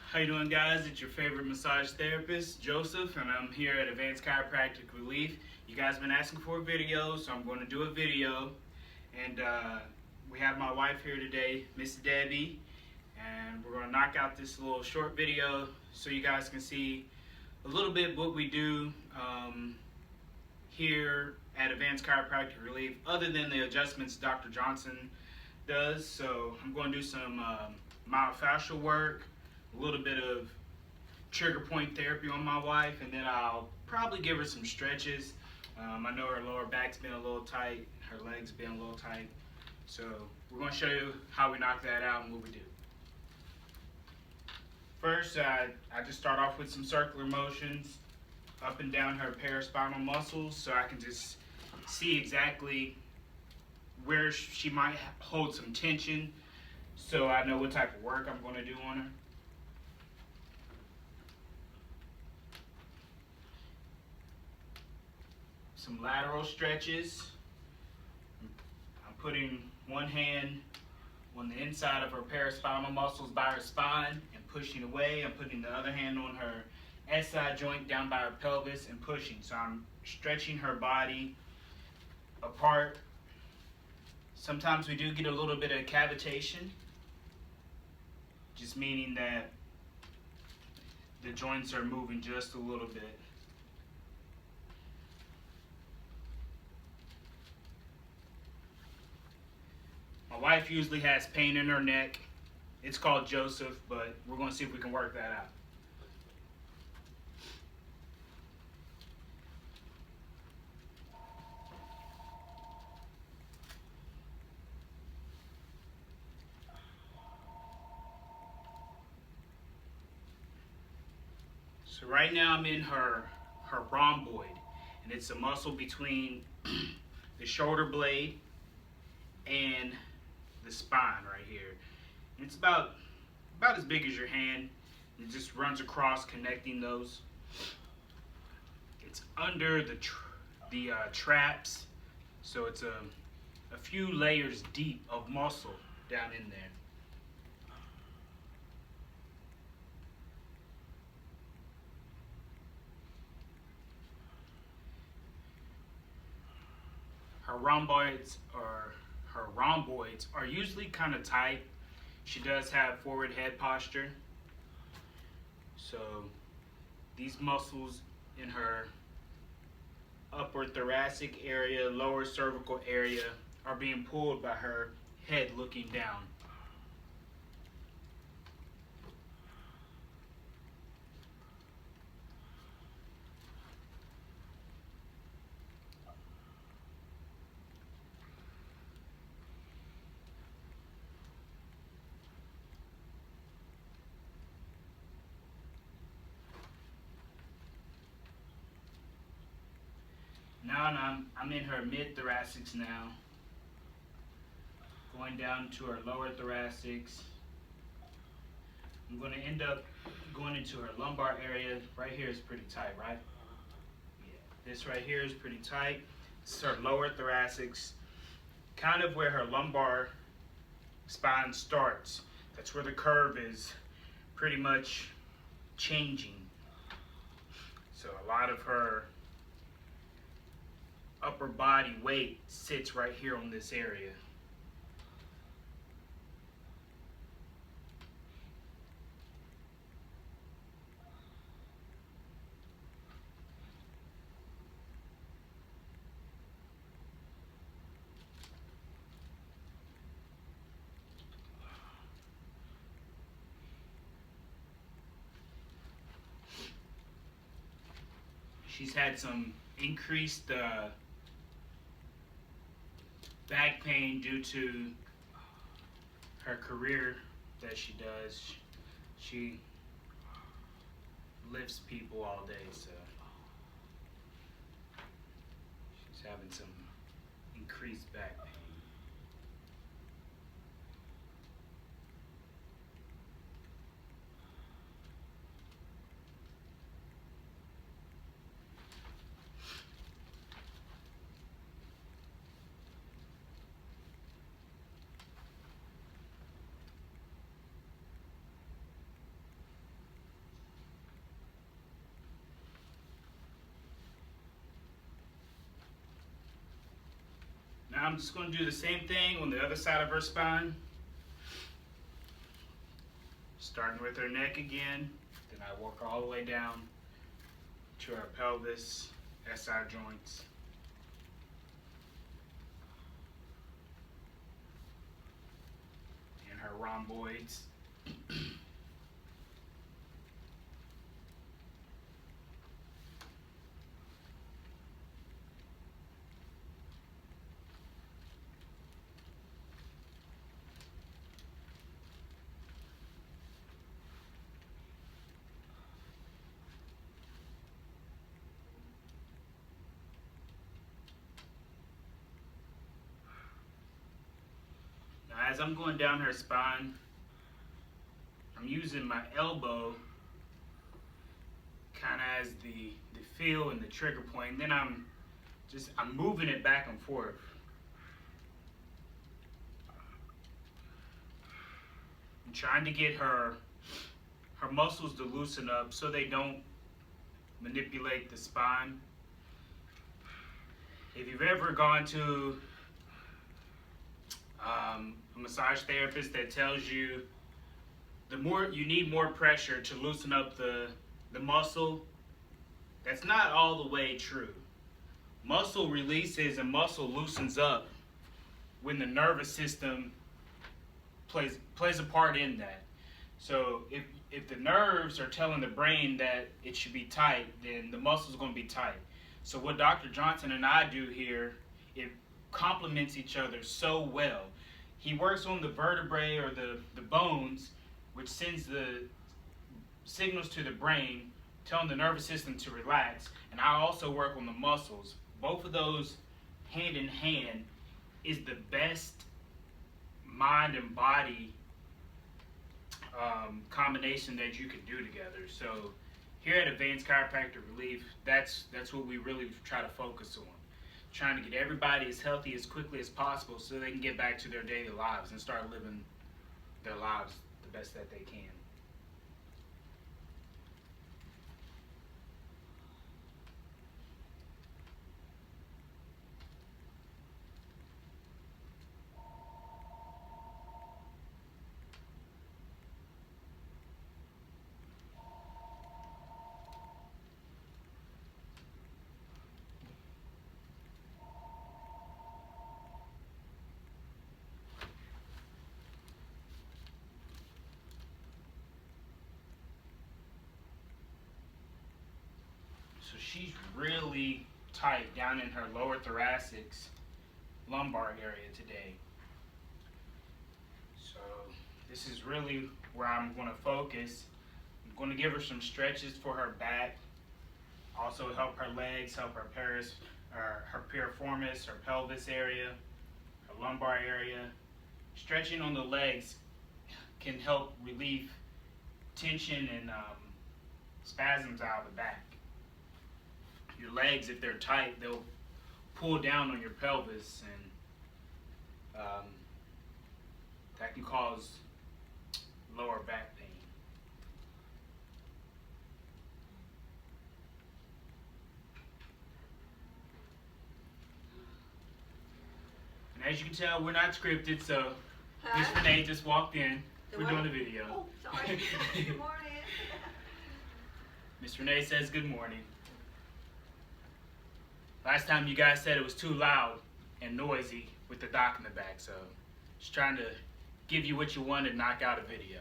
How you doing, guys? It's your favorite massage therapist, Joseph, and I'm here at Advanced Chiropractic Relief. You guys have been asking for a video, so I'm going to do a video. And we have my wife here today, Miss Debbie, and we're going to knock out this little short video so you guys can see a little bit what we do here at Advanced Chiropractic Relief, other than the adjustments Dr. Johnson does. So I'm going to do some myofascial work, a little bit of trigger point therapy on my wife, and then I'll probably give her some stretches. I know her lower back's been a little tight, her legs been a little tight, so we're going to show you how we knock that out and what we do. First, I just start off with some circular motions up and down her paraspinal muscles so I can just see exactly where she might hold some tension, so I know what type of work I'm going to do on her. Some lateral stretches. I'm putting one hand on the inside of her paraspinal muscles by her spine and pushing away. I'm putting the other hand on her SI joint down by her pelvis and pushing. So I'm stretching her body apart. Sometimes we do get a little bit of cavitation, just meaning that the joints are moving just a little bit. My wife usually has pain in her neck. It's called Joseph, but we're going to see if we can work that out. So right now I'm in her rhomboid, and it's a muscle between the shoulder blade and the spine right here. And it's about as big as your hand. It just runs across, connecting those. It's under the traps, so it's a few layers deep of muscle down in there. Her rhomboids are usually kind of tight. She does have forward head posture. So these muscles in her upper thoracic area, lower cervical area are being pulled by her head looking down. Now I'm in her mid-thoracics now, going down to her lower thoracics. I'm going to end up going into her lumbar area. Right here is pretty tight, right? Yeah. This right here is pretty tight. This is her lower thoracics, kind of where her lumbar spine starts. That's where the curve is pretty much changing. So a lot of her upper body weight sits right here on this area. She's had some increased back pain due to her career that she does. She lifts people all day, so she's having some increased back pain. I'm just going to do the same thing on the other side of her spine. Starting with her neck again, then I work all the way down to her pelvis, SI joints. And her rhomboids. As I'm going down her spine, I'm using my elbow kind of as the feel and the trigger point. Then I'm moving it back and forth. I'm trying to get her muscles to loosen up so they don't manipulate the spine. If you've ever gone to a massage therapist that tells you you need more pressure to loosen up the muscle, that's not all the way true. Muscle releases and muscle loosens up when the nervous system plays a part in that. So if the nerves are telling the brain that it should be tight, then the muscle's going to be tight. So what Dr. Johnson and I do here, it complements each other so well. He works on the vertebrae or the bones, which sends the signals to the brain, telling the nervous system to relax. And I also work on the muscles. Both of those hand in hand is the best mind and body combination that you can do together. So here at Advanced Chiropractic Relief, that's what we really try to focus on. Trying to get everybody as healthy as quickly as possible so they can get back to their daily lives and start living their lives the best that they can. So she's really tight down in her lower thoracics, lumbar area today. So this is really where I'm going to focus. I'm going to give her some stretches for her back, also help her legs, help her piriformis, her pelvis area, her lumbar area. Stretching on the legs can help relieve tension and spasms out of the back. Your legs, if they're tight, they'll pull down on your pelvis, and that can cause lower back pain. And as you can tell, we're not scripted, so Miss Renee just walked in. We're doing a video. Oh, sorry. Good morning. Miss Renee says good morning. Last time you guys said it was too loud and noisy with the doc in the back, so just trying to give you what you want and knock out a video.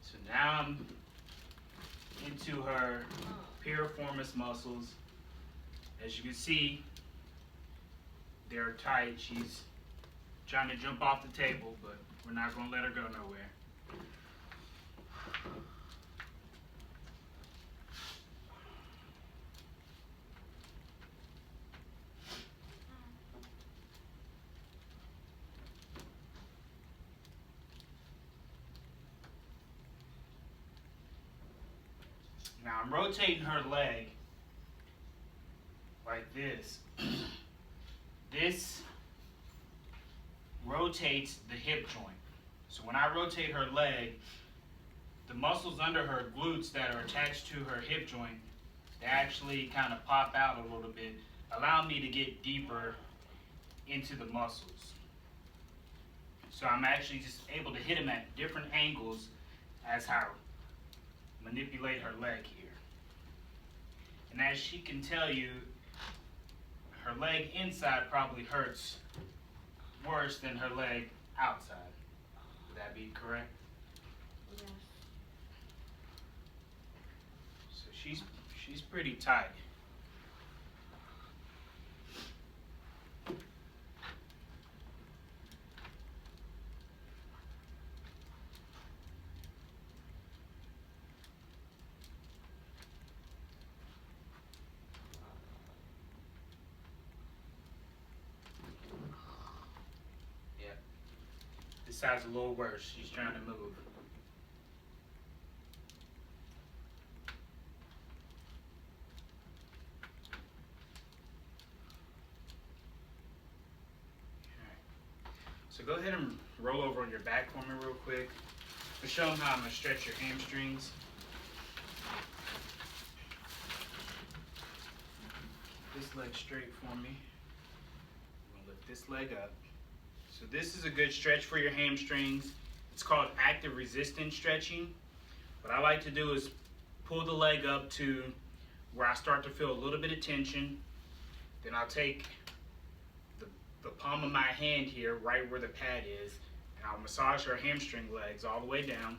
So now I'm into her piriformis muscles. As you can see, they're tight. She's trying to jump off the table, but we're not going to let her go nowhere. Now I'm rotating her leg like this. This rotates the hip joint. So when I rotate her leg, the muscles under her glutes that are attached to her hip joint, they actually kind of pop out a little bit, allow me to get deeper into the muscles. So I'm actually just able to hit them at different angles as I manipulate her leg here. And as she can tell you, her leg inside probably hurts worse than her leg outside. Would that be correct? Yes. So she's pretty tight. This side's a little worse. She's trying to move. So go ahead and roll over on your back for me real quick. I'll show them how I'm going to stretch your hamstrings. This leg straight for me. I'm going to lift this leg up. So this is a good stretch for your hamstrings. It's called active resistance stretching. What I like to do is pull the leg up to where I start to feel a little bit of tension. Then I'll take the palm of my hand here, right where the pad is, and I'll massage her hamstring legs all the way down,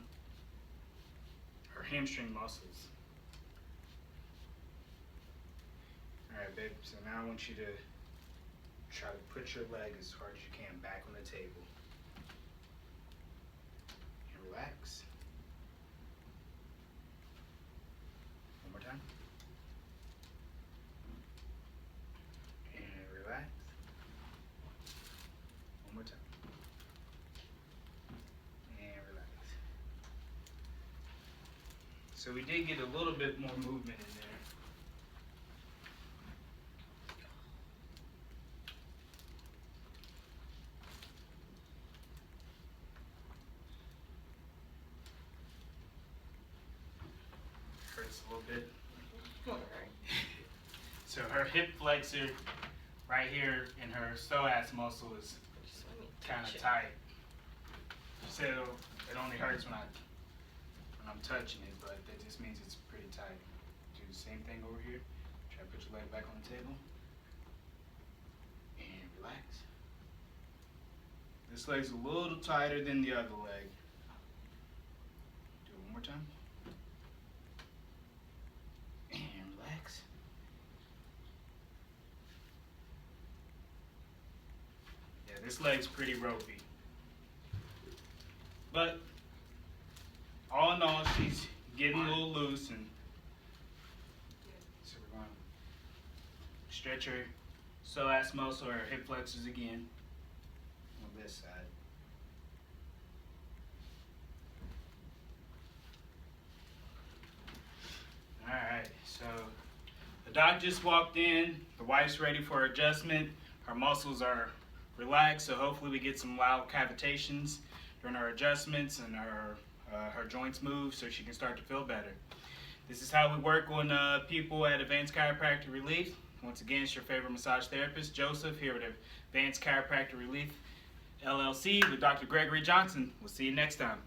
her hamstring muscles. Alright, babe, so now I want you to try to put your leg as hard as you can back on the table. And relax. One more time. And relax. One more time. And relax. So we did get a little bit more movement in there. Hurts a little bit. So her hip flexor right here in her psoas muscle is kind of tight. So it only hurts when I'm touching it, but that just means it's pretty tight. Do the same thing over here. Try to put your leg back on the table. And relax. This leg's a little tighter than the other leg. Do it one more time. And relax. Yeah, this leg's pretty ropey. But all in all, she's getting a little loose, and so we're going to stretch her psoas muscle or her hip flexors again on this side. Alright, so the doc just walked in, the wife's ready for adjustment, her muscles are relaxed, so hopefully we get some loud cavitations during her adjustments and her joints move so she can start to feel better. This is how we work on people at Advanced Chiropractic Relief. Once again, it's your favorite massage therapist, Joseph, here at Advanced Chiropractic Relief, LLC with Dr. Gregory Johnson. We'll see you next time.